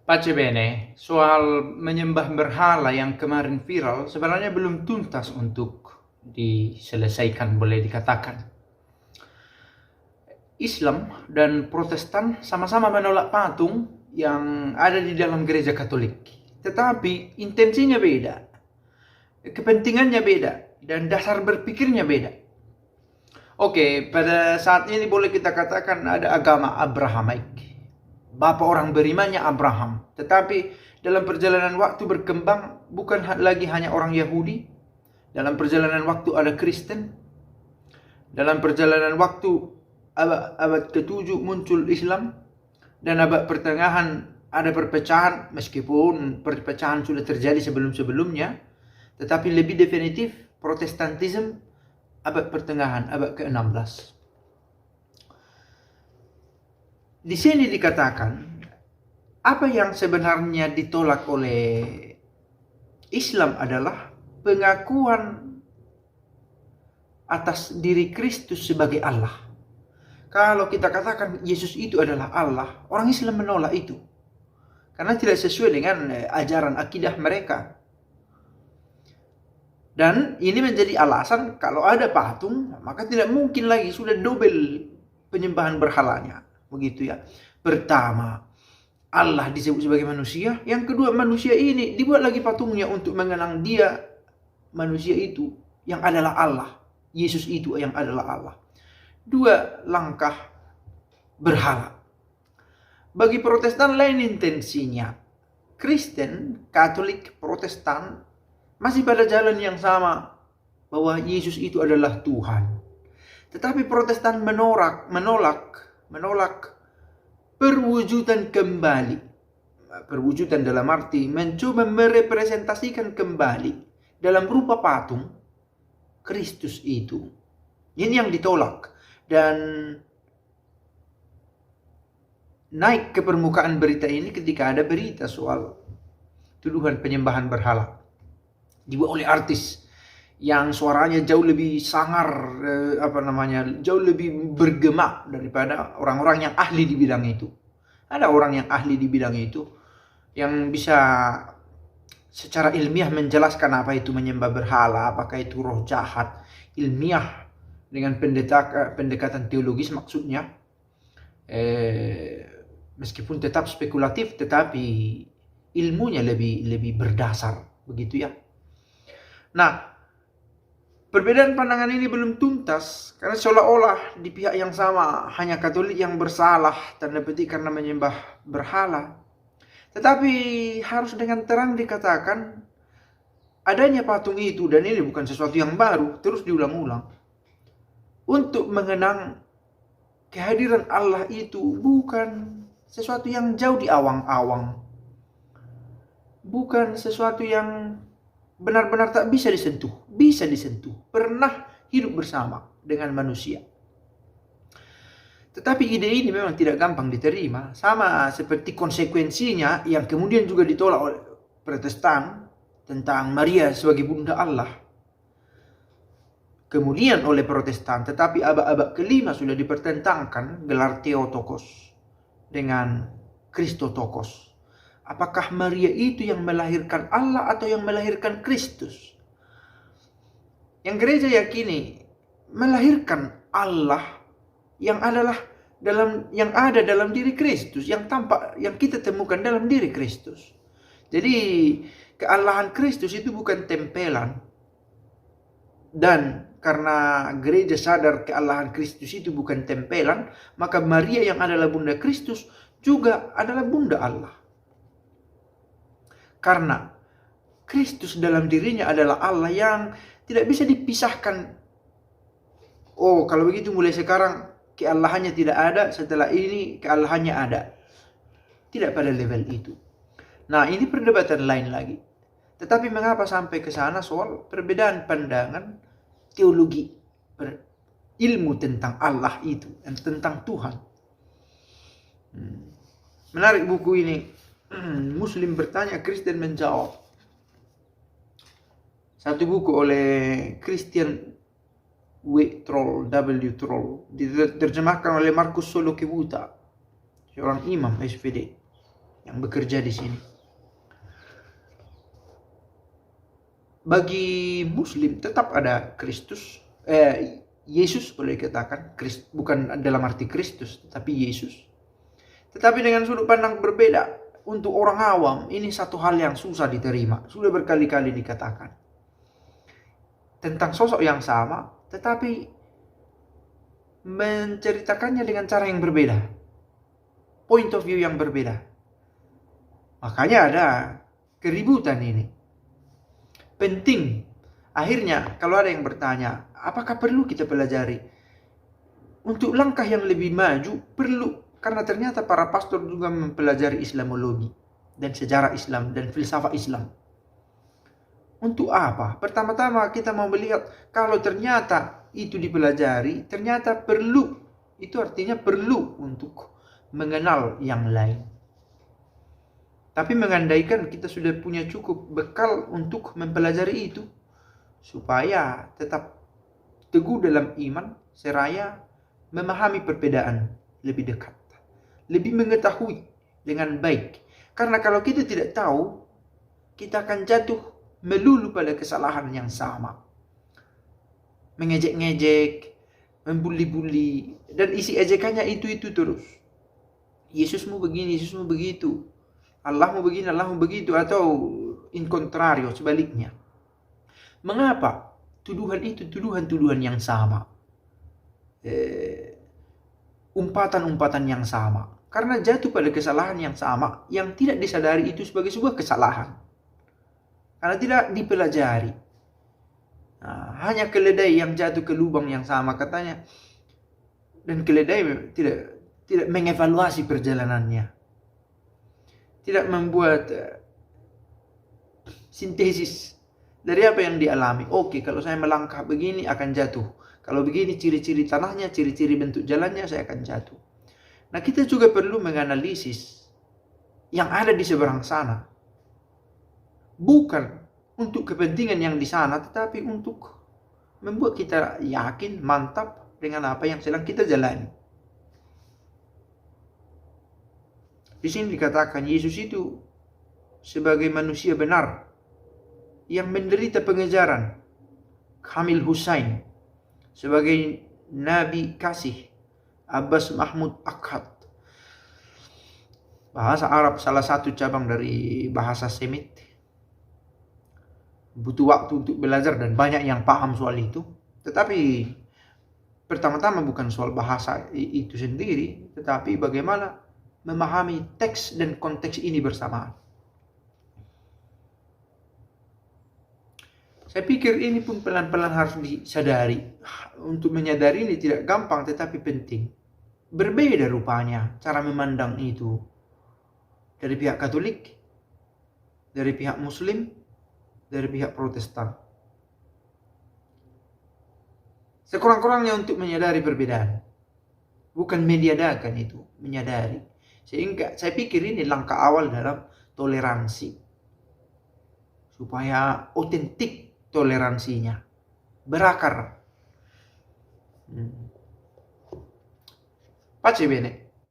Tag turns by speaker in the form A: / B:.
A: Pace bene, soal menyembah berhala yang kemarin viral sebenarnya belum tuntas untuk diselesaikan, boleh dikatakan. Islam dan Protestan sama-sama menolak patung yang ada di dalam gereja Katolik. Tetapi intensinya beda, kepentingannya beda, dan dasar berpikirnya beda. Oke, pada saat ini boleh kita katakan ada agama Abrahamaik. Bapak orang berimannya Abraham. Tetapi dalam perjalanan waktu berkembang bukan lagi hanya orang Yahudi. Dalam perjalanan waktu ada Kristen. Dalam perjalanan waktu abad ke-7 muncul Islam. Dan abad pertengahan ada perpecahan, meskipun perpecahan sudah terjadi sebelum-sebelumnya. Tetapi lebih definitif Protestantisme abad pertengahan, abad ke-16. Di sini dikatakan apa yang sebenarnya ditolak oleh Islam adalah pengakuan atas diri Kristus sebagai Allah. Kalau kita katakan Yesus itu adalah Allah, orang Islam menolak itu. Karena tidak sesuai dengan ajaran akidah mereka. Dan ini menjadi alasan kalau ada patung, maka tidak mungkin lagi, sudah double penyembahan berhalanya. Begitu ya. Pertama, Allah disebut sebagai manusia. Yang kedua, manusia ini dibuat lagi patungnya untuk mengenang dia, manusia itu yang adalah Allah. Yesus itu yang adalah Allah. Dua langkah berhala. Bagi Protestan lain intensinya. Kristen, Katolik, Protestan masih pada jalan yang sama, bahwa Yesus itu adalah Tuhan. Tetapi Protestan menolak perwujudan kembali. Perwujudan dalam arti mencoba merepresentasikan kembali dalam rupa patung Kristus itu. Ini yang ditolak. Dan naik ke permukaan berita ini ketika ada berita soal tuduhan penyembahan berhala dibuat oleh artis yang suaranya jauh lebih sangar, jauh lebih bergema daripada orang-orang yang ahli di bidang itu. Ada orang yang ahli di bidang itu yang bisa secara ilmiah menjelaskan apa itu menyembah berhala, apakah itu roh jahat, ilmiah dengan pendekatan teologis maksudnya. Meskipun tetap spekulatif, tetapi ilmunya lebih berdasar, begitu ya. Nah, perbedaan pandangan ini belum tuntas karena seolah-olah di pihak yang sama hanya Katolik yang bersalah tanda petik karena menyembah berhala. Tetapi harus dengan terang dikatakan adanya patung itu, dan ini bukan sesuatu yang baru, terus diulang-ulang. Untuk mengenang kehadiran Allah itu bukan sesuatu yang jauh di awang-awang. Bukan sesuatu yang benar-benar tak bisa disentuh. Bisa disentuh. Pernah hidup bersama dengan manusia. Tetapi ide ini memang tidak gampang diterima. Sama seperti konsekuensinya yang kemudian juga ditolak oleh Protestan tentang Maria sebagai bunda Allah. Kemudian oleh Protestan, tetapi abad-abad kelima sudah dipertentangkan gelar Theotokos dengan Christotokos. Apakah Maria itu yang melahirkan Allah atau yang melahirkan Kristus? Yang gereja yakini melahirkan Allah yang ada dalam diri Kristus, yang kita temukan dalam diri Kristus. Jadi keallahan Kristus itu bukan tempelan. Dan karena gereja sadar keallahan Kristus itu bukan tempelan, maka Maria yang adalah bunda Kristus juga adalah bunda Allah. Karena Kristus dalam dirinya adalah Allah yang tidak bisa dipisahkan. Oh, kalau begitu mulai sekarang keallahannya tidak ada, setelah ini keallahannya ada. Tidak pada level itu. Nah, ini perdebatan lain lagi. Tetapi mengapa sampai ke sana soal perbedaan pandangan teologi, ilmu tentang Allah itu dan tentang Tuhan. Menarik buku ini. Muslim bertanya, Kristen menjawab. Satu buku oleh Christian W. Troll, diterjemahkan oleh Marcus Solo Kebuta, seorang imam SVD yang bekerja di sini. Bagi Muslim tetap ada Kristus, Yesus boleh dikatakan, bukan dalam arti Kristus, tetapi Yesus. Tetapi dengan sudut pandang berbeda. Untuk orang awam, ini satu hal yang susah diterima. Sudah berkali-kali dikatakan. Tentang sosok yang sama, tetapi menceritakannya dengan cara yang berbeda. Point of view yang berbeda. Makanya ada keributan ini. Penting. Akhirnya, kalau ada yang bertanya, apakah perlu kita pelajari? Untuk langkah yang lebih maju, perlu. Karena ternyata para pastor juga mempelajari Islamologi dan sejarah Islam dan filsafat Islam. Untuk apa? Pertama-tama kita mau melihat kalau ternyata itu dipelajari, ternyata perlu. Itu artinya perlu untuk mengenal yang lain. Tapi mengandaikan kita sudah punya cukup bekal untuk mempelajari itu, supaya tetap teguh dalam iman, seraya memahami perbedaan lebih dekat. Lebih mengetahui dengan baik. Karena kalau kita tidak tahu, kita akan jatuh melulu pada kesalahan yang sama. Mengejek-ngejek, membuli-buli, dan isi ejekannya itu terus. Yesusmu begini, Yesusmu begitu. Allahmu begini, Allahmu begitu. Atau in contrario, sebaliknya. Mengapa? Tuduhan itu tuduhan-tuduhan yang sama. Umpatan-umpatan yang sama. Karena jatuh pada kesalahan yang sama, yang tidak disadari itu sebagai sebuah kesalahan. Karena tidak dipelajari. Nah, hanya keledai yang jatuh ke lubang yang sama katanya. Dan keledai tidak mengevaluasi perjalanannya. Tidak membuat sintesis dari apa yang dialami. Oke, kalau saya melangkah begini akan jatuh. Kalau begini ciri-ciri tanahnya, ciri-ciri bentuk jalannya, saya akan jatuh. Nah, kita juga perlu menganalisis yang ada di seberang sana. Bukan untuk kepentingan yang di sana, tetapi untuk membuat kita yakin, mantap dengan apa yang sedang kita jalani. Di sini dikatakan Yesus itu sebagai manusia benar yang menderita pengejaran. Kamil Husain sebagai nabi kasih. Abbas Mahmud Akkad. Bahasa Arab salah satu cabang dari bahasa Semit. Butuh waktu untuk belajar dan banyak yang paham soal itu. Tetapi pertama-tama bukan soal bahasa itu sendiri, tetapi bagaimana memahami teks dan konteks ini bersamaan. Saya pikir ini pun pelan-pelan harus disadari. Untuk menyadari ini tidak gampang tetapi penting. Berbeda rupanya cara memandang itu dari pihak Katolik, dari pihak Muslim, dari pihak Protestan. Sekurang-kurangnya untuk menyadari perbedaan. Bukan meniadakan itu, menyadari. Sehingga saya pikir ini langkah awal dalam toleransi. Supaya otentik toleransinya. Berakar. Pace bene.